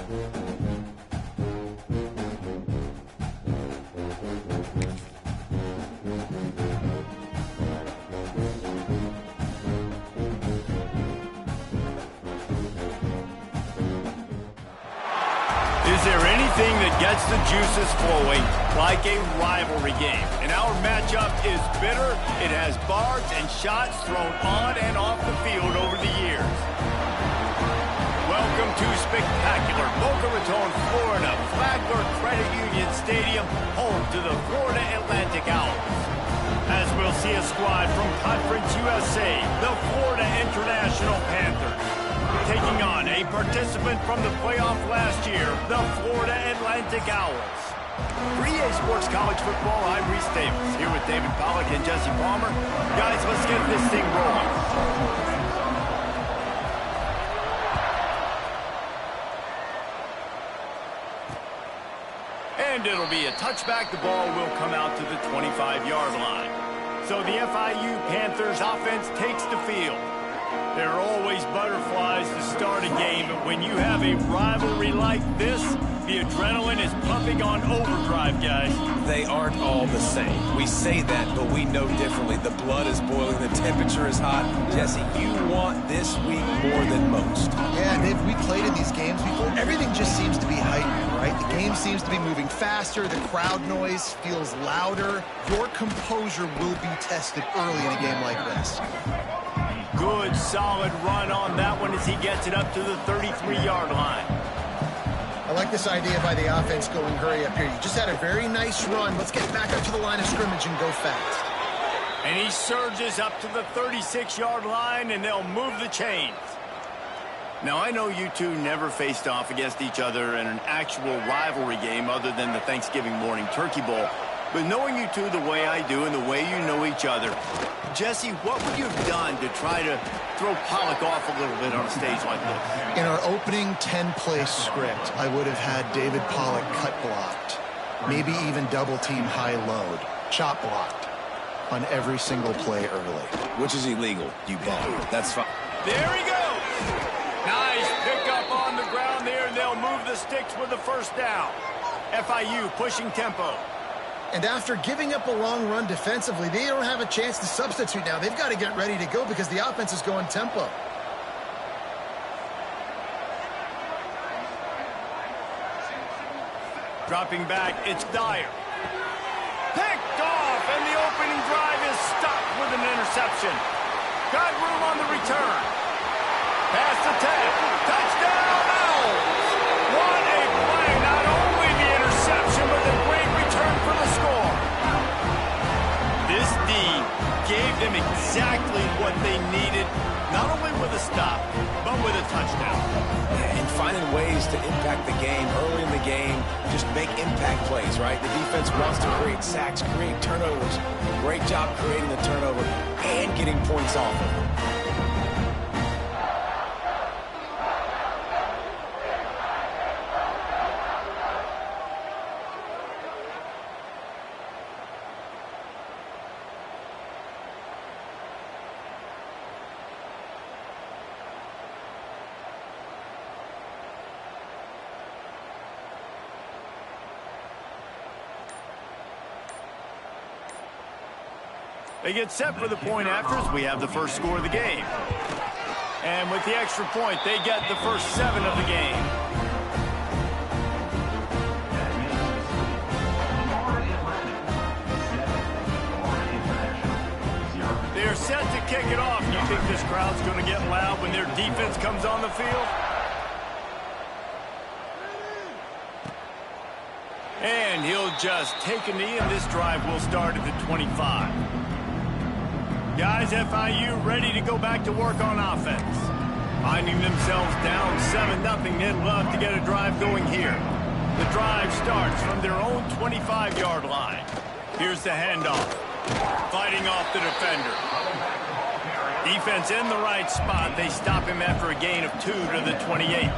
Is there anything that gets the juices flowing like a rivalry game? And our matchup is bitter. It has barbs and shots thrown on and off the field over the years. Welcome to spectacular Boca Raton, Florida, Flagler Credit Union Stadium, home to the Florida Atlantic Owls. As we'll see a squad from Conference USA, the Florida International Panthers, taking on a participant from the playoff last year, the Florida Atlantic Owls. For EA Sports College Football, I'm Reese Davis, here with David Pollack and Jesse Palmer. Guys, let's get this thing rolling. And it'll be a touchback. The ball will come out to the 25-yard line. So the FIU Panthers offense takes the field. There are always butterflies to start a game, but when you have a rivalry like this, the adrenaline is pumping on overdrive, guys. They aren't all the same. We say that, but we know differently. The blood is boiling, the temperature is hot. Jesse, you want this week more than most. Yeah, Dave, we played in these games before. Everything just seems to be heightened, right? The game seems to be moving faster. The crowd noise feels louder. Your composure will be tested early in a game like this. Good, solid run on that one as he gets it up to the 33-yard line. I like this idea by the offense going hurry up here. You just had a very nice run. Let's get back up to the line of scrimmage and go fast. And he surges up to the 36-yard line, and they'll move the chains. Now, I know you two never faced off against each other in an actual rivalry game other than the Thanksgiving morning Turkey Bowl. But knowing you two the way I do and the way you know each other, Jesse, what would you have done to try to throw Pollack off a little bit on a stage like this? In our opening 10-play script, I would have had David Pollack cut blocked, maybe even double-team high load, chop blocked on every single play early. Which is illegal, you bum. That's fine. There he goes! Nice pickup on the ground there, and they'll move the sticks with the first down. FIU pushing tempo. And after giving up a long run defensively, they don't have a chance to substitute now. They've got to get ready to go because the offense is going tempo. Dropping back, it's Dyer. Picked off, and the opening drive is stopped with an interception. Got room on the return. Pass the 10. Touchdown, Owls! What a play. Not only the interception, but the great return for the score. This D gave them exactly what they needed, not only with a stop, but with a touchdown. And finding ways to impact the game early in the game, just make impact plays, right? The defense wants to create sacks, create turnovers. Great job creating the turnover and getting points off of it. They get set for the point afters. We have the first score of the game. And with the extra point, they get the first 7 of the game. They're set to kick it off. You think this crowd's going to get loud when their defense comes on the field? And he'll just take a knee, and this drive will start at the 25. Guys, FIU ready to go back to work on offense. Finding themselves down 7-0, they'd love to get a drive going here. The drive starts from their own 25-yard line. Here's the handoff. Fighting off the defender. Defense in the right spot. They stop him after a gain of 2 to the 28.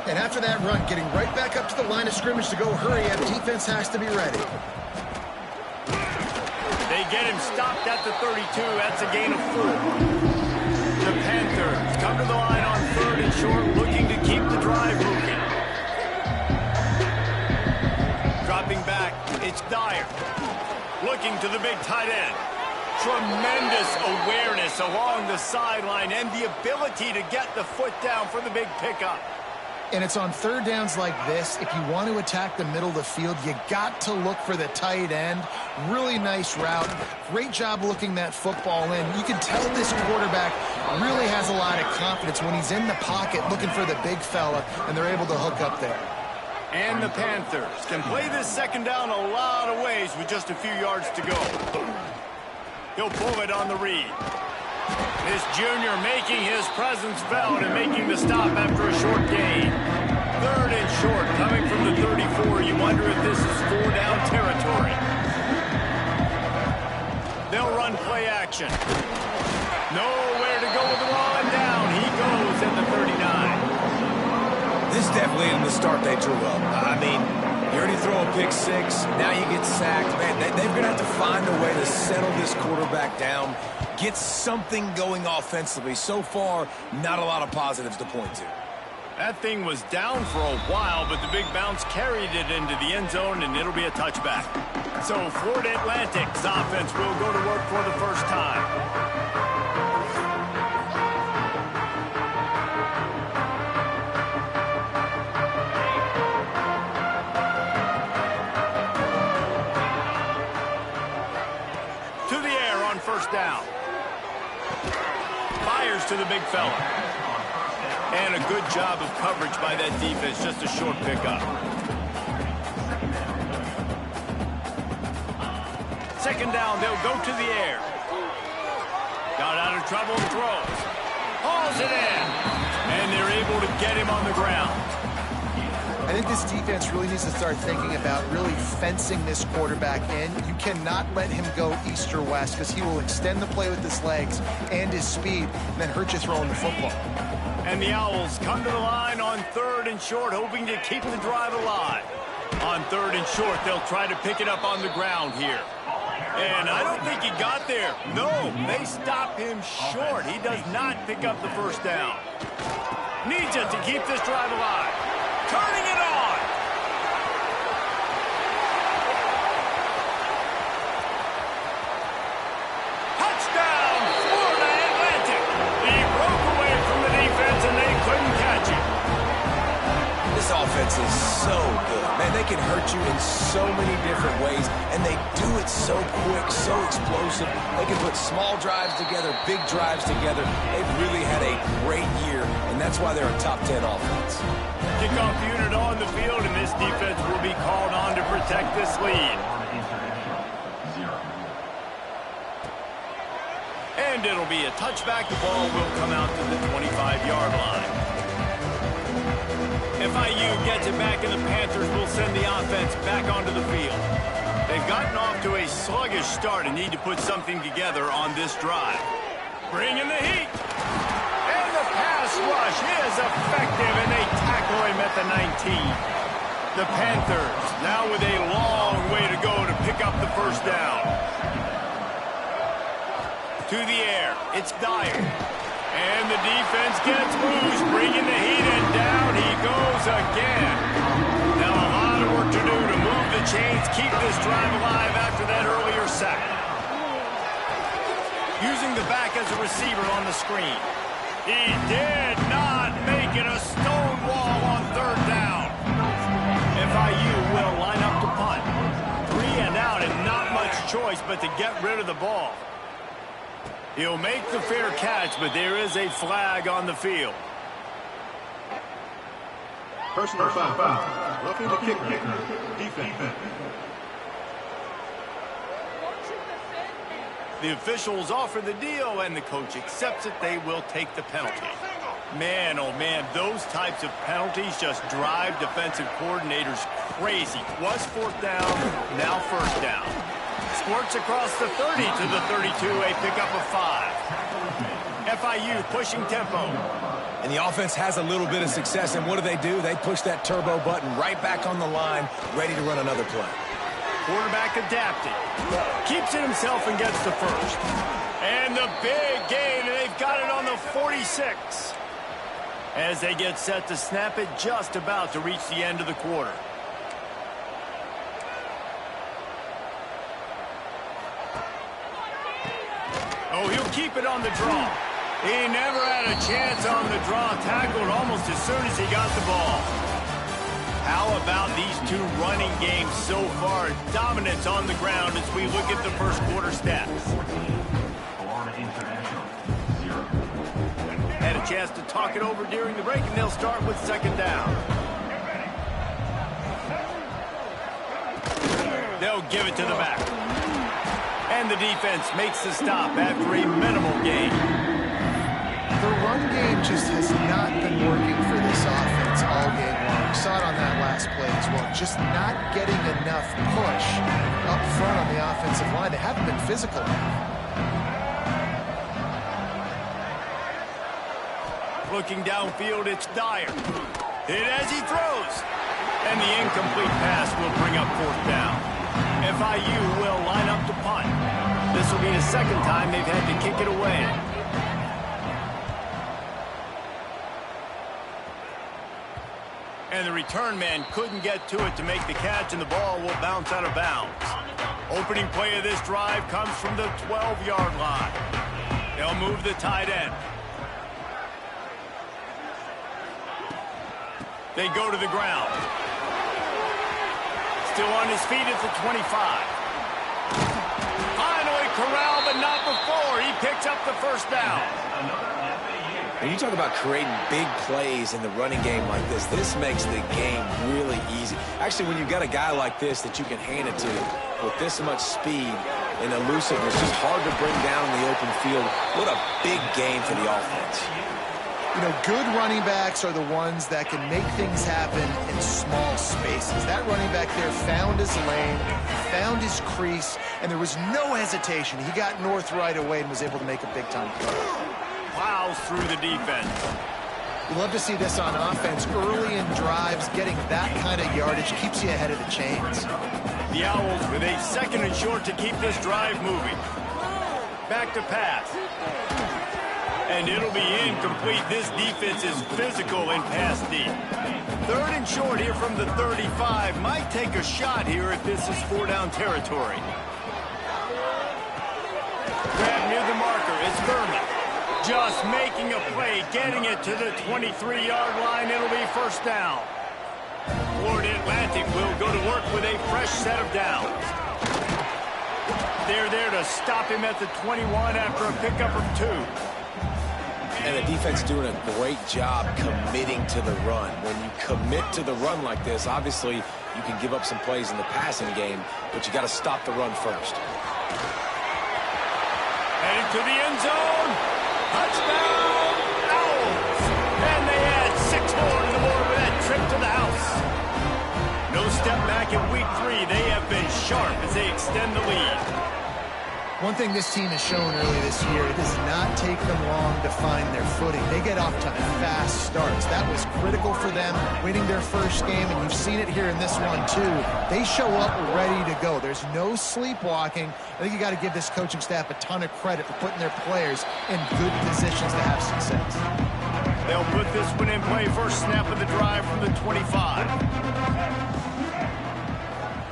And after that run, getting right back up to the line of scrimmage to go hurry up, defense has to be ready. They get him stopped at the 32. That's a gain of 4. The Panthers come to the line on 3rd and short, looking to keep the the drive moving. Dropping back, it's Dyer. Looking to the big tight end. Tremendous awareness along the sideline and the ability to get the foot down for the big pickup. And it's on third downs like this, if you want to attack the middle of the field, you got to look for the tight end. Really nice route. Great job looking that football in. You can tell this quarterback really has a lot of confidence when he's in the pocket looking for the big fella, and they're able to hook up there. And the Panthers can play this second down a lot of ways with just a few yards to go. He'll pull it on the read. This junior making his presence felt and making the stop after a short gain. Third and short, coming from the 34. You wonder if this is 4-down territory. They'll run play action. Nowhere to go with the ball, and down he goes at the 39. This definitely isn't the start they drew up. I mean, you already throw a pick six, now you get sacked. Man, they're going to have to find a way to settle this quarterback down, get something going offensively. So far, not a lot of positives to point to. That thing was down for a while, but the big bounce carried it into the end zone, and it'll be a touchback. So Florida Atlantic's offense will go to work for the first time. First down. Fires to the big fella. And a good job of coverage by that defense. Just a short pickup. Second down, they'll go to the air. Got out of trouble and throws. Hauls it in. And they're able to get him on the ground. I think this defense really needs to start thinking about really fencing this quarterback in. You cannot let him go east or west because he will extend the play with his legs and his speed and then hurt you throwing the football. And the Owls come to the line on third and short, hoping to keep the drive alive. On third and short, they'll try to pick it up on the ground here. And I don't think he got there. No, they stop him short. He does not pick up the first down. Needs it to keep this drive alive. Turning it on. Touchdown, Florida Atlantic. He broke away from the defense and they couldn't catch him. This offense is so good. Man, they can hurt you in so many different ways, and they do it so quick, so explosive. They can put small drives together, big drives together. They've really had a great year, and that's why they're a top 10 offense. Kickoff unit on the field, and this defense will be called on to protect this lead. And it'll be a touchback. The ball will come out to the 25-yard line. FIU gets it back, and the Panthers will send the offense back onto the field. They've gotten off to a sluggish start and need to put something together on this drive. Bring in the heat. And the pass rush is effective, and they tackle him at the 19. The Panthers now with a long way to go to pick up the first down. To the air, it's Dyer. And the defense gets loose, bringing the heat, and down he goes again. Now a lot of work to do to move the chains, keep this drive alive after that earlier sack. Using the back as a receiver on the screen. He did not make it a stone wall on third down. FIU will line up to punt. 3 and out, and not much choice but to get rid of the ball. He'll make the fair catch, but there is a flag on the field. Personal foul. Roughing the kicker. Defense. The officials offer the deal, and the coach accepts it. They will take the penalty. Man, oh man, those types of penalties just drive defensive coordinators crazy. Was fourth down, now first down. Squirts across the 30 to the 32, a pickup of 5. FIU pushing tempo. And the offense has a little bit of success, and what do? They push that turbo button right back on the line, ready to run another play. Quarterback adapted. Keeps it himself and gets the first. And the big gain, and they've got it on the 46. as they get set to snap it, just about to reach the end of the quarter. Oh, he'll keep it on the draw. He never had a chance on the draw, tackled almost as soon as he got the ball. How about these two running games so far? Dominance on the ground as we look at the first quarter stats. Had a chance to talk it over during the break, and they'll start with second down. They'll give it to the back. And the defense makes the stop after a minimal gain. The run game just has not been working for this offense all game long. We saw it on that last play as well. Just not getting enough push up front on the offensive line. They haven't been physical enough. Looking downfield, it's Dyer. Hit as he throws. And the incomplete pass will bring up fourth down. FIU will line up to punt. This will be the second time they've had to kick it away. And the return man couldn't get to it to make the catch, and the ball will bounce out of bounds. Opening play of this drive comes from the 12-yard line. They'll move the tight end. They go to the ground. Still on his feet at the 25. Finally corralled, but not before. He picks up the first down. When you talk about creating big plays in the running game like this makes the game really easy. Actually, when you've got a guy like this that you can hand it to with this much speed and elusiveness, just hard to bring down in the open field. What a big game for the offense. You know, good running backs are the ones that can make things happen in small spaces. That running back there found his lane, found his crease, and there was no hesitation. He got north right away and was able to make a big-time play. Plows through the defense. We love to see this on offense. Early in drives, getting that kind of yardage keeps you ahead of the chains. The Owls with a second and short to keep this drive moving. Back to pass. And it'll be incomplete. This defense is physical in pass deep. Third and short here from the 35. Might take a shot here if this is four-down territory. Grab near the marker. It's Furman. Just making a play, getting it to the 23-yard line. It'll be first down. Florida Atlantic will go to work with a fresh set of downs. They're there to stop him at the 21 after a pickup of 2. And the defense doing a great job committing to the run. When you commit to the run like this, obviously you can give up some plays in the passing game, but you got to stop the run first. Heading to the end zone. Touchdown, Owls. And they add 6 more to the board with that trip to the house. No step back in week 3. They have been sharp as they extend the lead. One thing this team has shown early this year, it does not take them long to find their footing. They get off to fast starts. That was critical for them, winning their first game, and you've seen it here in this one too. They show up ready to go. There's no sleepwalking. I think you got to give this coaching staff a ton of credit for putting their players in good positions to have success. They'll put this one in play. First snap of the drive from the 25.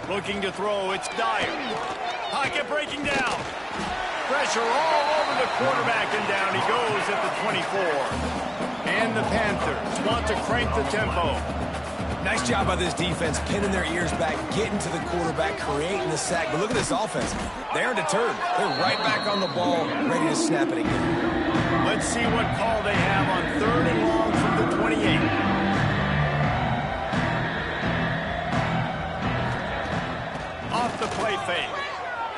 Looking to throw, it's Dyer. Pocket breaking down. Pressure all over the quarterback, and down he goes at the 24. And the Panthers want to crank the tempo. Nice job by this defense, pinning their ears back, getting to the quarterback, creating the sack. But look at this offense. They're deterred. They're right back on the ball, ready to snap it again. Let's see what call they have on 3rd and long from the 28. Off the play fake.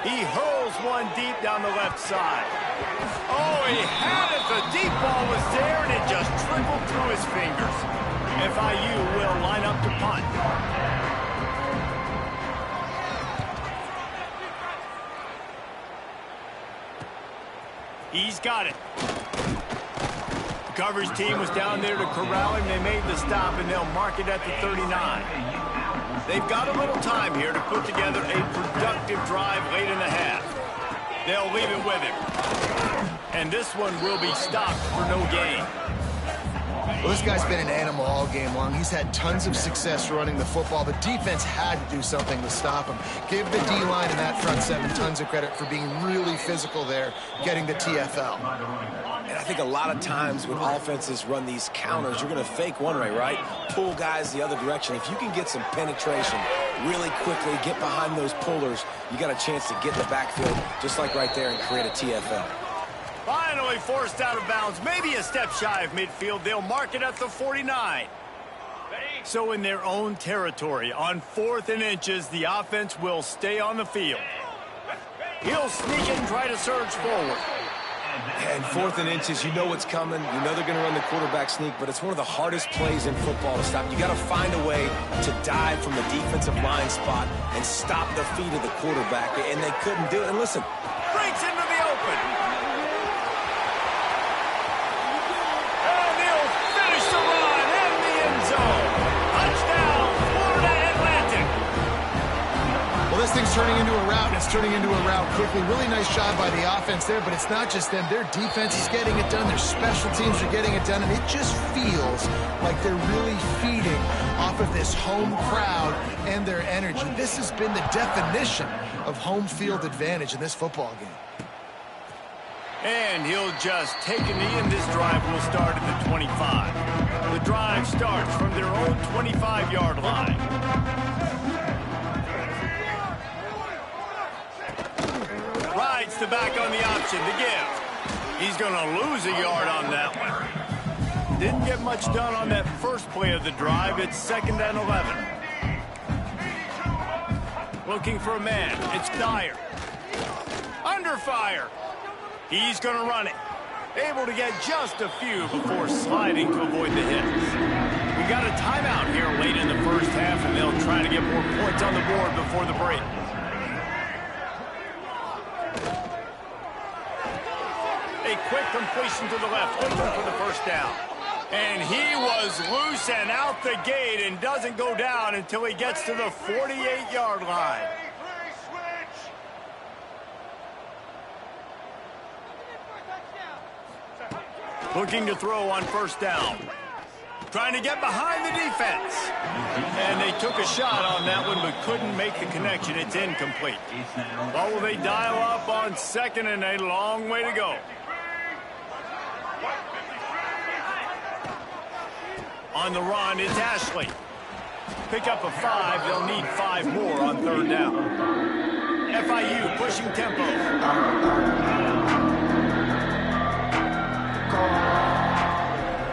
He hurls one deep down the left side. Oh, he had it. The deep ball was there, and it just trickled through his fingers. FIU will line up to punt. He's got it. The coverage team was down there to corral him. They made the stop, and they'll mark it at the 39. They've got a little time here to put together a productive drive late in the half. They'll leave it with him. And this one will be stopped for no gain. Well, this guy's been an animal all game long. He's had tons of success running the football. The defense had to do something to stop him. Give the D-line and that front seven tons of credit for being really physical there, getting the TFL. And I think a lot of times when offenses run these counters, you're going to fake one way, right? Pull guys the other direction. If you can get some penetration really quickly, get behind those pullers, you got a chance to get in the backfield, just like right there, and create a TFL. Finally forced out of bounds, maybe a step shy of midfield. They'll mark it at the 49. So in their own territory, on 4th and inches, the offense will stay on the field. He'll sneak and try to surge forward. And 4th and inches, you know what's coming. You know they're going to run the quarterback sneak, but it's one of the hardest plays in football to stop. You got to find a way to dive from the defensive line spot and stop the feet of the quarterback, and they couldn't do it. And listen, Breaks into the open. And he'll finish the run in the end zone. Touchdown, Florida Atlantic. Well, this thing's turning into a route, and it's turning into a route quickly. Really nice job by the offense there, but it's not just them. Their defense is getting it done. Their special teams are getting it done, and it just feels like they're really feeding off of this home crowd and their energy. This has been the definition of home field advantage in this football game. And he'll just take a knee, and this drive will start at the 25. The drive starts from their own 25-yard line. Rides the back on the option to give. He's going to lose a yard on that one. Didn't get much done on that first play of the drive. It's 2nd and 11. Looking for a man. It's Dyer. Under fire. He's going to run it. Able to get just a few before sliding to avoid the hits. We got a timeout here late in the first half, and they'll try to get more points on the board before the break. A quick completion to the left, looking for the first down. And he was loose and out the gate and doesn't go down until he gets to the 48-yard line. Looking to throw on first down. Trying to get behind the defense. And they took a shot on that one but couldn't make the connection. It's incomplete. Well, will they dial up on 2nd and a long way to go? On the run, it's Ashley. Pick up a 5. They'll need 5 more on 3rd down. FIU pushing tempo.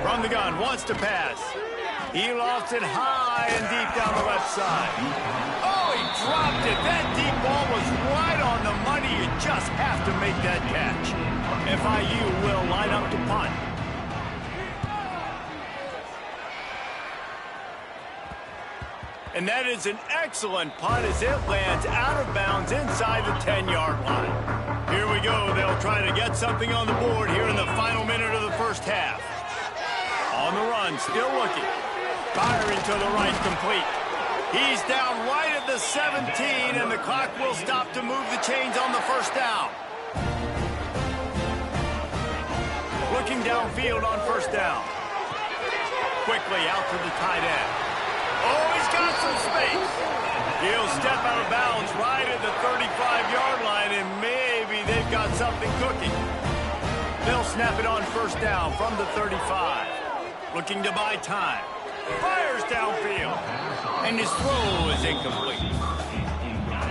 From the gun, wants to pass. He lofts it high and deep down the left side. Oh, he dropped it. That deep ball was right on the money. You just have to make that catch. FIU will line up to punt. And that is an excellent punt as it lands out of bounds inside the 10-yard line. Here we go. They'll try to get something on the board here in the final minute of the first half. On the run, still looking. Firing to the right, complete. He's down right at the 17, and the clock will stop to move the chains on the first down. Looking downfield on first down. Quickly out to the tight end. Oh, he's got some space. He'll step out of bounds right at the 35-yard line, and maybe they've got something cooking. They'll snap it on first down from the 35. Looking to buy time. Fires downfield. And his throw is incomplete.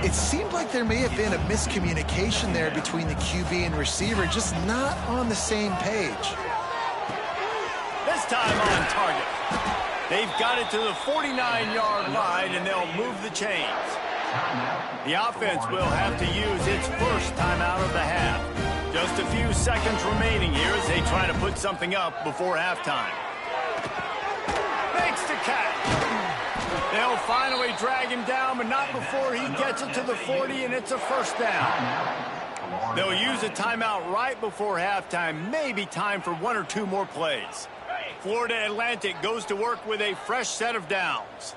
It seemed like there may have been a miscommunication there between the QB and receiver, just not on the same page. This time on target. They've got it to the 49-yard line, and they'll move the chains. The offense will have to use its first timeout of the half. Just a few seconds remaining here as they try to put something up before halftime. Makes the catch. They'll finally drag him down, but not before he gets it to the 40, and it's a first down. They'll use a timeout right before halftime, maybe time for 1 or 2 more plays. Florida Atlantic goes to work with a fresh set of downs.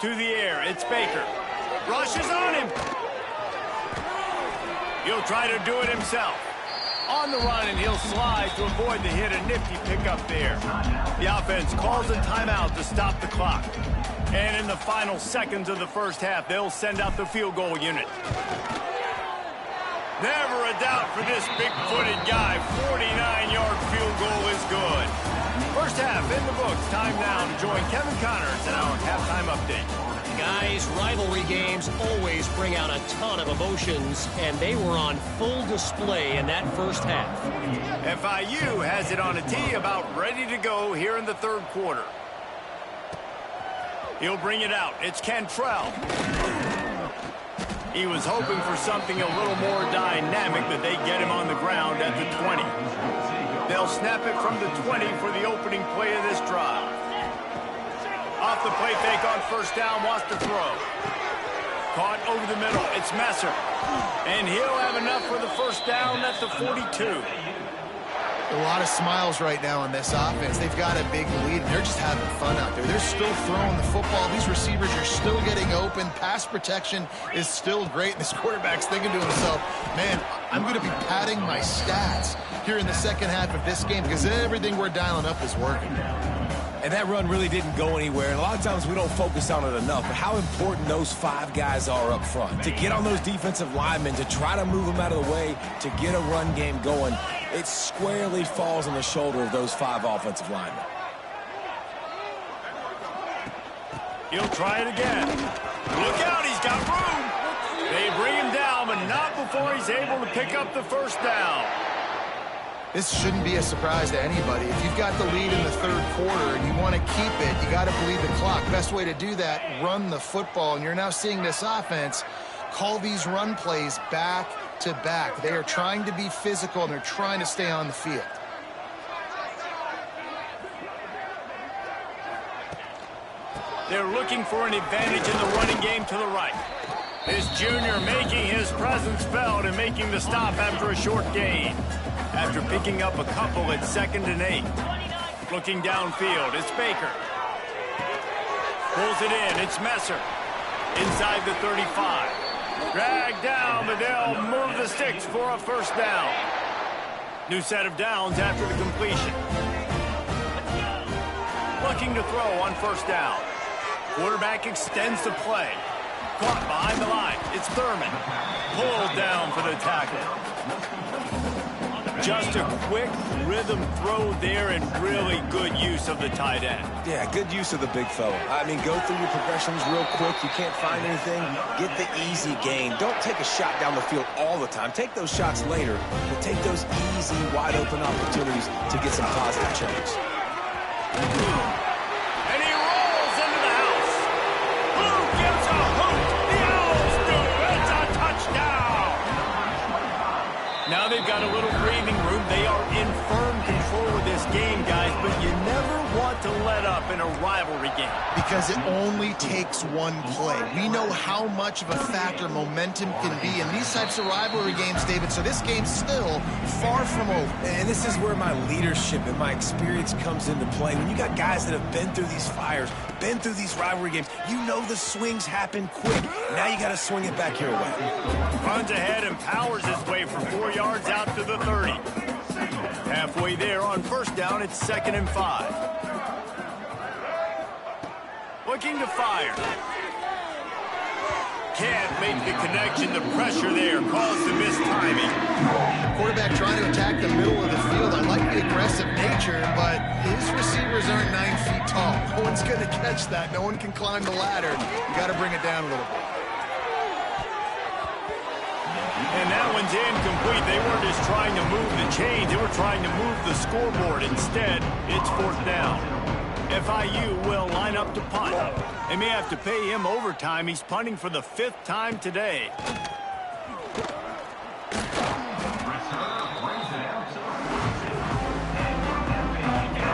To the air, it's Baker. Rushes on him. He'll try to do it himself. on the run, and he'll slide to avoid the hit. A nifty pickup there. The offense calls a timeout to stop the clock. And in the final seconds of the first half, they'll send out the field goal unit. Never a doubt for this big-footed guy. 49-yard field goal is good. First half in the books. Time now to join Kevin Connors in our halftime update. Guys, rivalry games always bring out a ton of emotions, and they were on full display in that first half. FIU has it on a tee, about ready to go here in the third quarter. He'll bring it out. It's Cantrell. He was hoping for something a little more dynamic, but they get him on the ground at the 20. They'll snap it from the 20 for the opening play of this drive. Off the play fake on first down, wants to throw. Caught over the middle, it's Messer. And he'll have enough for the first down at the 42. A lot of smiles right now on this offense. They've got a big lead, and they're just having fun out there. They're still throwing the football. These receivers are still getting open. Pass protection is still great. And this quarterback's thinking to himself, man, I'm going to be padding my stats here in the second half of this game because everything we're dialing up is working. And that run really didn't go anywhere. And a lot of times we don't focus on it enough. But how important those 5 guys are up front. To get on those defensive linemen, to try to move them out of the way, to get a run game going, it squarely falls on the shoulder of those 5 offensive linemen. He'll try it again. Look out, he's got room. They bring him down, but not before he's able to pick up the first down. This shouldn't be a surprise to anybody. If you've got the lead in the third quarter and you want to keep it, you got to bleed the clock. Best way to do that, run the football. And you're now seeing this offense call these run plays back to back. They are trying to be physical, and they're trying to stay on the field. They're looking for an advantage in the running game to the right. This junior making his presence felt and making the stop after a short gain. After picking up a couple at 2nd and 8. Looking downfield, it's Baker. Pulls it in, it's Messer. Inside the 35. Dragged down, but they'll move the sticks for a first down. New set of downs after the completion. Looking to throw on first down. Quarterback extends the play. Caught behind the line, it's Thurman. Pulled down for the tackle. Just a quick rhythm throw there and really good use of the tight end. Yeah, good use of the big fella. I mean, go through your progressions real quick. You can't find anything, get the easy gain. Don't take a shot down the field all the time. Take those shots later, but take those easy, wide-open opportunities to get some positive change. And he rolls into the house. Who gives a hoot? The Owls do. It's a touchdown. Now they've got a little breathing room. They are in firm control of this game, guys, but you never want to let up in a rivalry game. Because it only takes one play. We know how much of a factor momentum can be in these types of rivalry games, David, so this game's still far from over. And this is where my leadership and my experience comes into play. When you got guys that have been through these fires, been through these rivalry games, you know the swings happen quick. Now you got to swing it back your way. Runs ahead and powers his way for 4 yards out to the 30. Halfway there on first down, it's 2nd and 5. Looking to fire. Can't make the connection. The pressure there caused the missed timing. Quarterback trying to attack the middle of the field. I like the aggressive nature, but his receivers aren't 9 feet tall. No one's going to catch that. No one can climb the ladder. You got to bring it down a little bit. And that one's incomplete. They weren't just trying to move the chains. They were trying to move the scoreboard. Instead, it's 4th down. FIU will line up to punt. They may have to pay him overtime. He's punting for the 5th time today.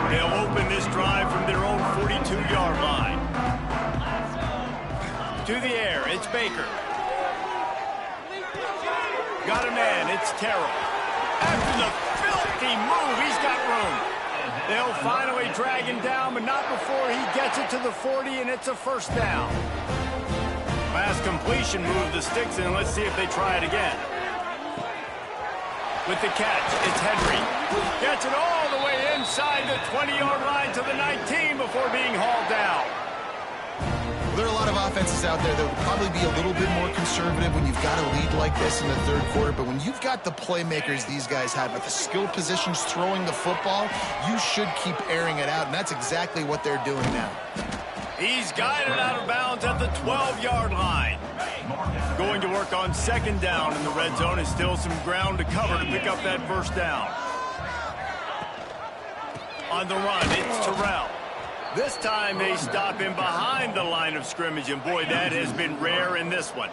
They'll open this drive from their own 42-yard line. To the air, it's Baker. Got a man, it's Terrell. After the filthy move, he's got room. They'll finally drag him down, but not before he gets it to the 40, and it's a first down. Last completion moved the sticks in. Let's see if they try it again. With the catch, it's Henry. Gets it all the way inside the 20-yard line to the 19 before being hauled down. There are a lot of offenses out there that would probably be a little bit more conservative when you've got a lead like this in the third quarter. But when you've got the playmakers these guys have at the skill positions throwing the football, you should keep airing it out. And that's exactly what they're doing now. He's guided out of bounds at the 12-yard line. Going to work on second down in the red zone. Is still some ground to cover to pick up that first down. On the run, it's Terrell. This time they stop him behind the line of scrimmage, and boy, that has been rare in this one.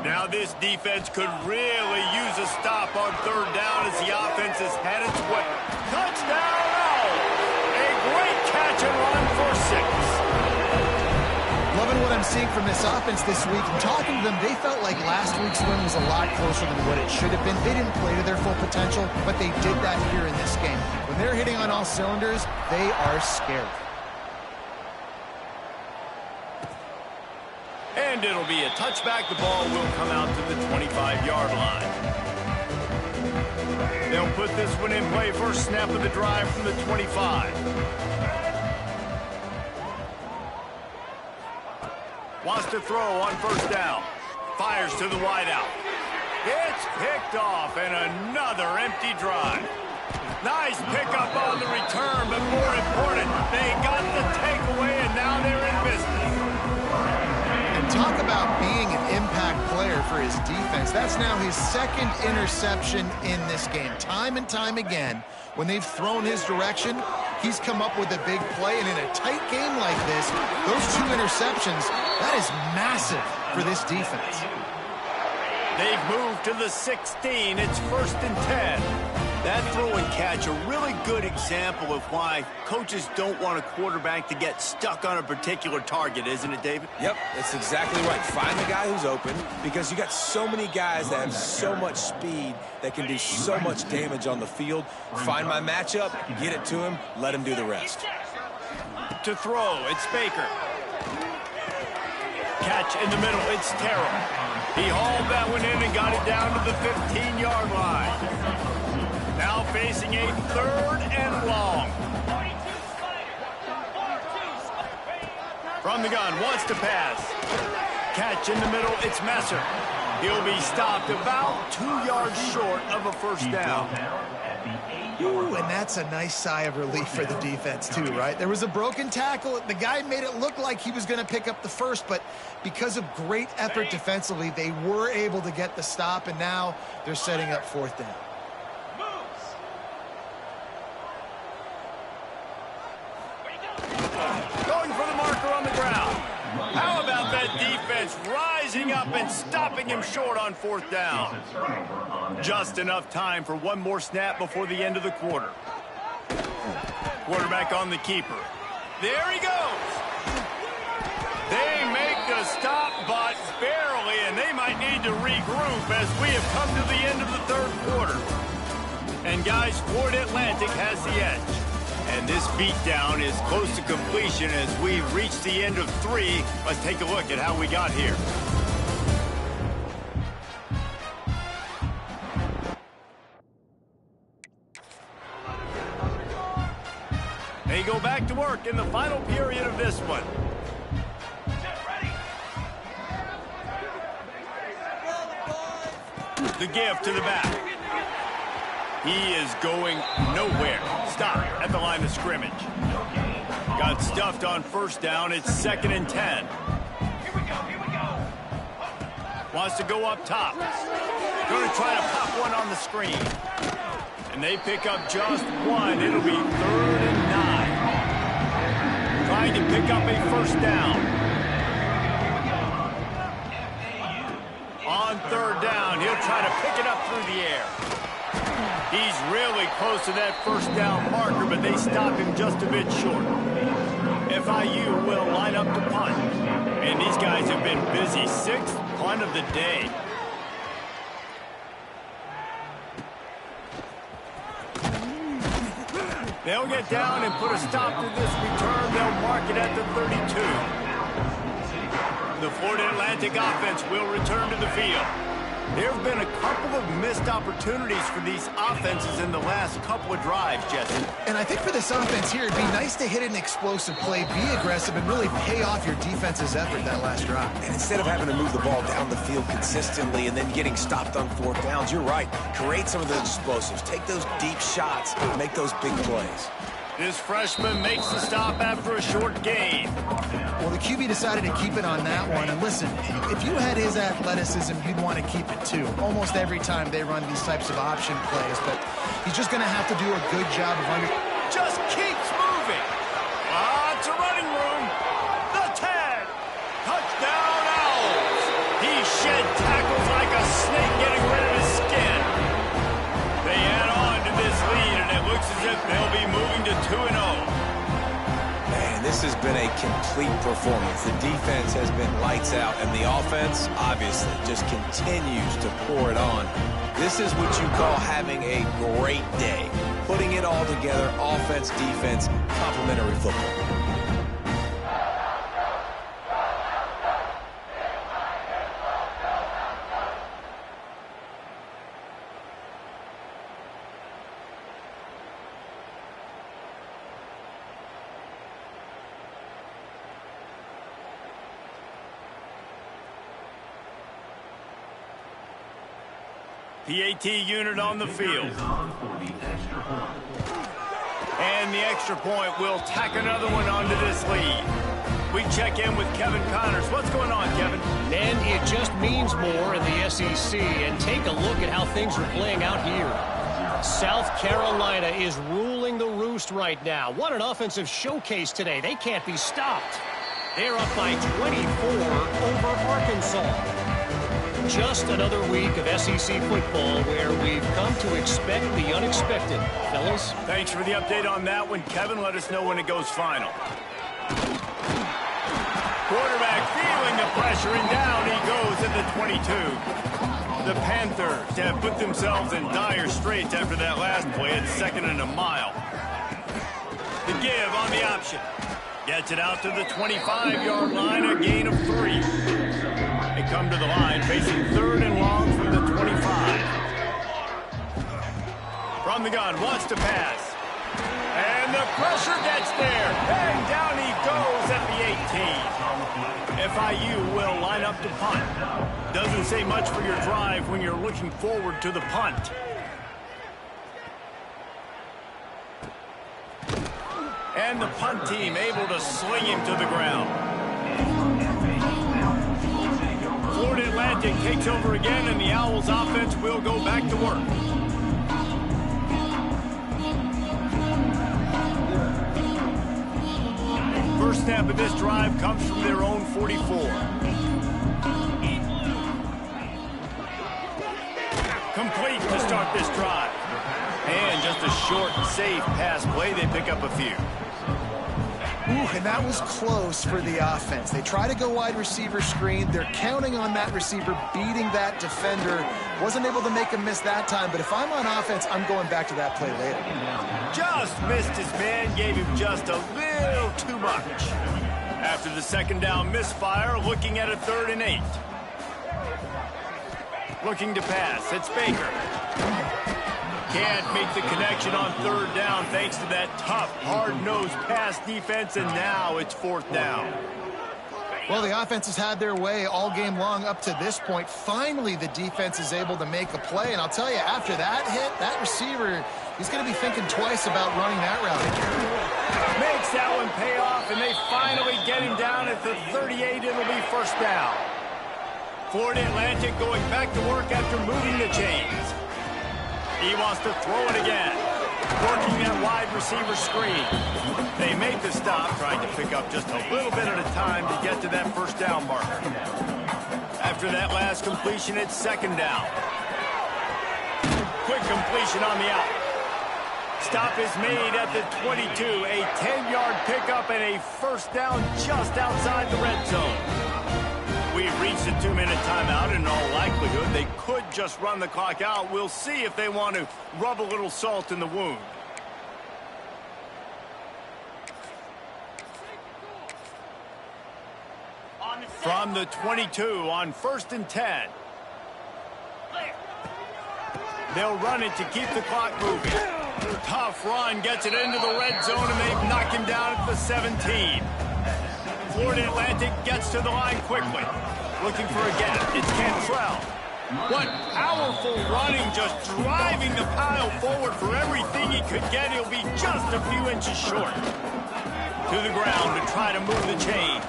Now this defense could really use a stop on third down as the offense has had its way. Touchdown! Oh, a great catch and run for 6. Loving what I'm seeing from this offense this week. And talking to them, they felt like last week's win was a lot closer than what it should have been. They didn't play to their full potential, but they did that here in this game. When they're hitting on all cylinders, they are scared. And it'll be a touchback. The ball will come out to the 25-yard line. They'll put this one in play. First snap of the drive from the 25. Wants to throw on first down. Fires to the wideout. It's picked off, and another empty drive. Nice pickup on the return, but more important, they got the takeaway, and now they're in business. And talk about being an impact player for his defense. That's now his second interception in this game. Time and time again, when they've thrown his direction, he's come up with a big play. And in a tight game like this, those 2 interceptions, that is massive for this defense. They've moved to the 16. It's 1st and 10. That throw and catch, a really good example of why coaches don't want a quarterback to get stuck on a particular target, isn't it, David? Yep, that's exactly right. Find the guy who's open, because you got so many guys that have so much speed that can do so much damage on the field. Find my matchup, get it to him, let him do the rest. To throw, it's Baker. Catch in the middle, it's Terrell. He hauled that one in and got it down to the 15-yard line. Now facing a 3rd and long. From the gun, wants to pass. Catch in the middle, it's Messer. He'll be stopped about 2 yards short of a first down. Ooh, and that's a nice sigh of relief for the defense too, right? There was a broken tackle. The guy made it look like he was going to pick up the first, but because of great effort defensively, they were able to get the stop, and now they're setting up 4th down. Going for the marker on the ground. How about that defense rising up and stopping him short on 4th down? Just enough time for one more snap before the end of the quarter. Quarterback on the keeper. There he goes. They make the stop, but barely, and they might need to regroup as we have come to the end of the 3rd quarter. And guys, Florida Atlantic has the edge. And this beatdown is close to completion as we've reached the end of 3. Let's take a look at how we got here. They go back to work in the final period of this one. The give to the back. He is going nowhere. Stop at the line of scrimmage. Got stuffed on first down. It's 2nd and 10. Here we go. Wants to go up top. Going to try to pop one on the screen. And they pick up just 1. It'll be 3rd and 9. Trying to pick up a first down. On 3rd down, he'll try to pick it up through the air. He's really close to that first down marker, but they stop him just a bit short. FIU will line up to punt. And these guys have been busy. 6th punt of the day. They'll get down and put a stop to this return. They'll mark it at the 32. The Florida Atlantic offense will return to the field. There have been a couple of missed opportunities for these offenses in the last couple of drives, Jesse. And I think for this offense here, it'd be nice to hit an explosive play, be aggressive, and really pay off your defense's effort that last drive. And instead of having to move the ball down the field consistently and then getting stopped on fourth downs, you're right. Create some of those explosives. Take those deep shots. Make those big plays. This freshman makes the stop after a short gain. Well, the QB decided to keep it on that one. And listen, if you had his athleticism, you'd want to keep it too. Almost every time they run these types of option plays. But he's just going to have to do a good job of just keeps moving. Lots of running room. The 10. Touchdown Owls. He shed tackles like a snake getting rid of his skin. They add on to this lead, and it looks as if they'll be moving to 2-0. Man, this has been a complete performance. The defense has been lights out, and the offense, obviously, just continues to pour it on. This is what you call having a great day. Putting it all together, offense, defense, complementary football. PAT unit on the field. And the extra point will tack another one onto this lead. We check in with Kevin Connors. What's going on, Kevin? And it just means more in the SEC. And take a look at how things are playing out here. South Carolina is ruling the roost right now. What an offensive showcase today. They can't be stopped. They're up by 24 over Arkansas. Just another week of SEC football where we've come to expect the unexpected. Fellas? Thanks for the update on that one, Kevin. Let us know when it goes final. Quarterback feeling the pressure, and down he goes at the 22. The Panthers have put themselves in dire straits after that last play at 2nd and a mile. The give on the option. Gets it out to the 25-yard line, a gain of 3. They come to the line, facing 3rd and long from the 25. From the gun, wants to pass. And the pressure gets there. And down he goes at the 18. FIU will line up to punt. Doesn't say much for your drive when you're looking forward to the punt. And the punt team able to sling him to the ground. Florida Atlantic takes over again, and the Owls offense will go back to work. First snap of this drive comes from their own 44. Complete to start this drive. And just a short, safe pass play. They pick up a few. Ooh, and that was close for the offense. They try to go wide receiver screen. They're counting on that receiver beating that defender. Wasn't able to make a miss that time, but if I'm on offense, I'm going back to that play later. Just missed his man, gave him just a little too much. After the 2nd down misfire, looking at a 3rd and 8. Looking to pass, it's Baker. Can't make the connection on 3rd down thanks to that tough, hard-nosed pass defense, and now it's 4th down. Well, the offense has had their way all game long up to this point. Finally, the defense is able to make a play, and I'll tell you, after that hit, that receiver, he's going to be thinking twice about running that route again. Makes that one pay off, and they finally get him down at the 38. It'll be 1st down. Florida Atlantic going back to work after moving the chains. He wants to throw it again. Working that wide receiver screen. They make the stop, trying to pick up just a little bit at a time to get to that 1st down marker. After that last completion, it's 2nd down. Quick completion on the out. Stop is made at the 22. A 10-yard pickup and a 1st down just outside the red zone. We've reached a 2-minute timeout, and in all likelihood, they could just run the clock out. We'll see if they want to rub a little salt in the wound. From the 22 on 1st and 10. They'll run it to keep the clock moving. Tough run, gets it into the red zone, and they've knocked him down at the 17. Florida Atlantic gets to the line quickly. Looking for a gap. It's Cantrell. What powerful running, just driving the pile forward for everything he could get. He'll be just a few inches short. To the ground to try to move the chains.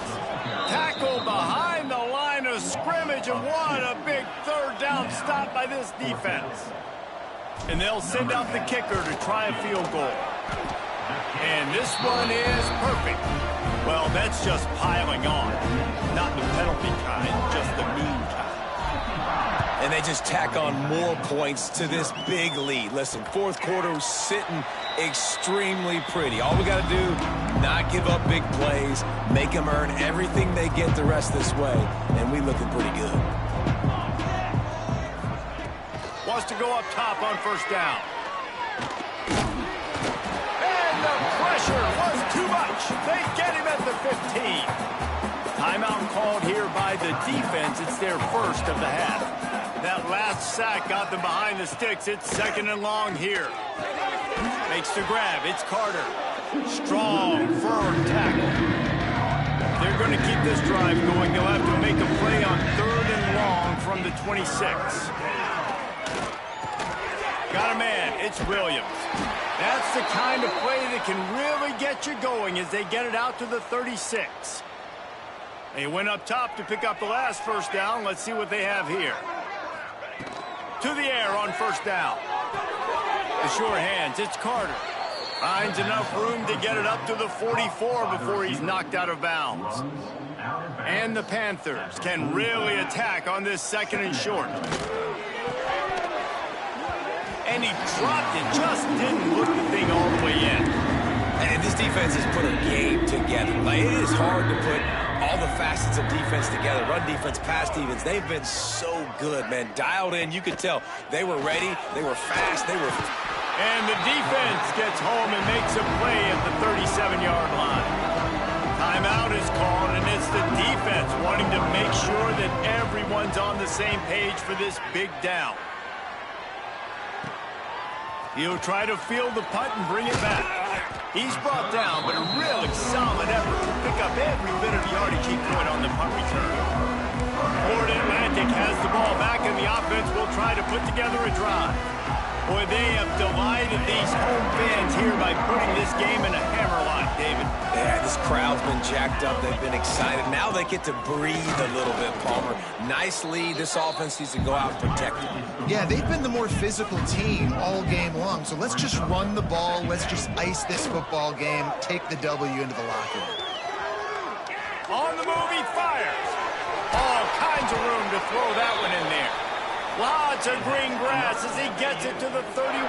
Tackle behind the line of scrimmage, and what a big third down stop by this defense. And they'll send out the kicker to try a field goal. And this one is perfect. Well, that's just piling on. Not the penalty kind, just the mean kind. And they just tack on more points to this big lead. Listen, fourth quarter sitting extremely pretty. All we got to do, not give up big plays, make them earn everything they get the rest this way, and we looking pretty good. Wants to go up top on first down. And the pressure was too much. They get him at the 15. Timeout called here by the defense. It's their first of the half. That last sack got them behind the sticks. It's second and long here. Makes the grab. It's Carter. Strong, firm tackle. They're going to keep this drive going. They'll have to make a play on third and long from the 26. Got a man. It's Williams. That's the kind of play that can really get you going as they get it out to the 36. They went up top to pick up the last first down. Let's see what they have here. To the air on first down. The sure hands, it's Carter. Finds enough room to get it up to the 44 before he's knocked out of bounds. And the Panthers can really attack on this second and short. And he dropped it, just didn't look the thing all the way in. And this defense has put a game together. Like, it is hard to put all the facets of defense together. Run defense, pass defense. They've been so good, man. Dialed in. You could tell they were ready. They were fast. They were... And the defense gets home and makes a play at the 37-yard line. Timeout is called, and it's the defense wanting to make sure that everyone's on the same page for this big down. He'll try to field the punt and bring it back. He's brought down, but a really solid effort to pick up every bit of yardage he could on the punt return. Florida Atlantic has the ball back, and the offense will try to put together a drive. Boy, they have delighted these home fans here by putting this game in a hammerlock, David. Yeah, this crowd's been jacked up. They've been excited. Now they get to breathe a little bit, Palmer. Nice lead. This offense needs to go out and protect it. Yeah, they've been the more physical team all game long. So let's just run the ball. Let's just ice this football game. Take the W into the locker room. On the move, he fires. All kinds of room to throw that one in there. Lots of green grass as he gets it to the 31.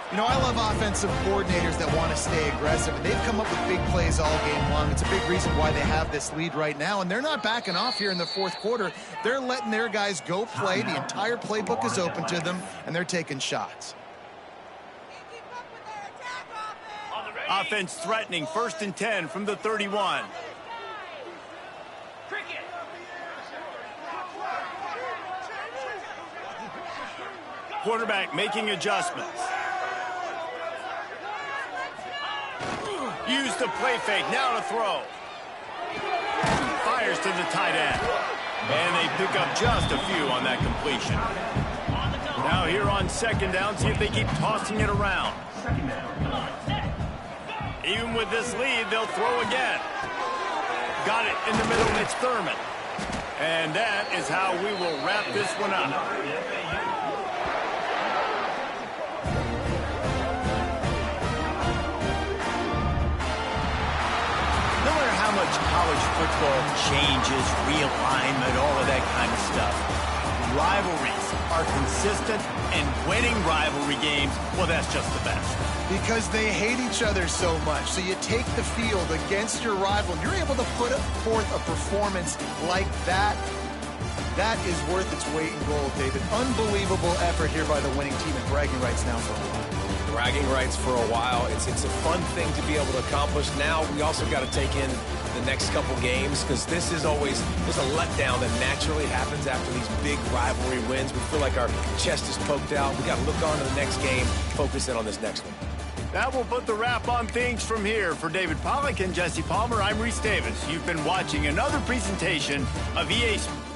You know, I love offensive coordinators that want to stay aggressive, and they've come up with big plays all game long. It's a big reason why they have this lead right now, and they're not backing off here in the fourth quarter. They're letting their guys go play. The entire playbook is open to them, and they're taking shots. Offense threatening, 1st and 10 from the 31. Quarterback making adjustments. Use the play fake, now to throw. Fires to the tight end. And they pick up just a few on that completion. Now here on second down, see if they keep tossing it around. Even with this lead, they'll throw again. Got it in the middle, it's Thurman. And that is how we will wrap this one up. No matter how much college football changes, realignment, all of that kind of stuff, rivalries are consistent, and winning rivalry games, well, that's just the best. Because they hate each other so much. So you take the field against your rival, and you're able to put forth a performance like that. That is worth its weight in gold, David. Unbelievable effort here by the winning team, and bragging rights now for a while. bragging rights for a while. It's a fun thing to be able to accomplish. Now we also got to take in the next couple games, because this is always, there's a letdown that naturally happens after these big rivalry wins. We feel like our chest is poked out. We got to look on to the next game, focus in on this next one. That will put the wrap on things from here. For David Pollack and Jesse Palmer, I'm Reese Davis. You've been watching another presentation of EA Sports.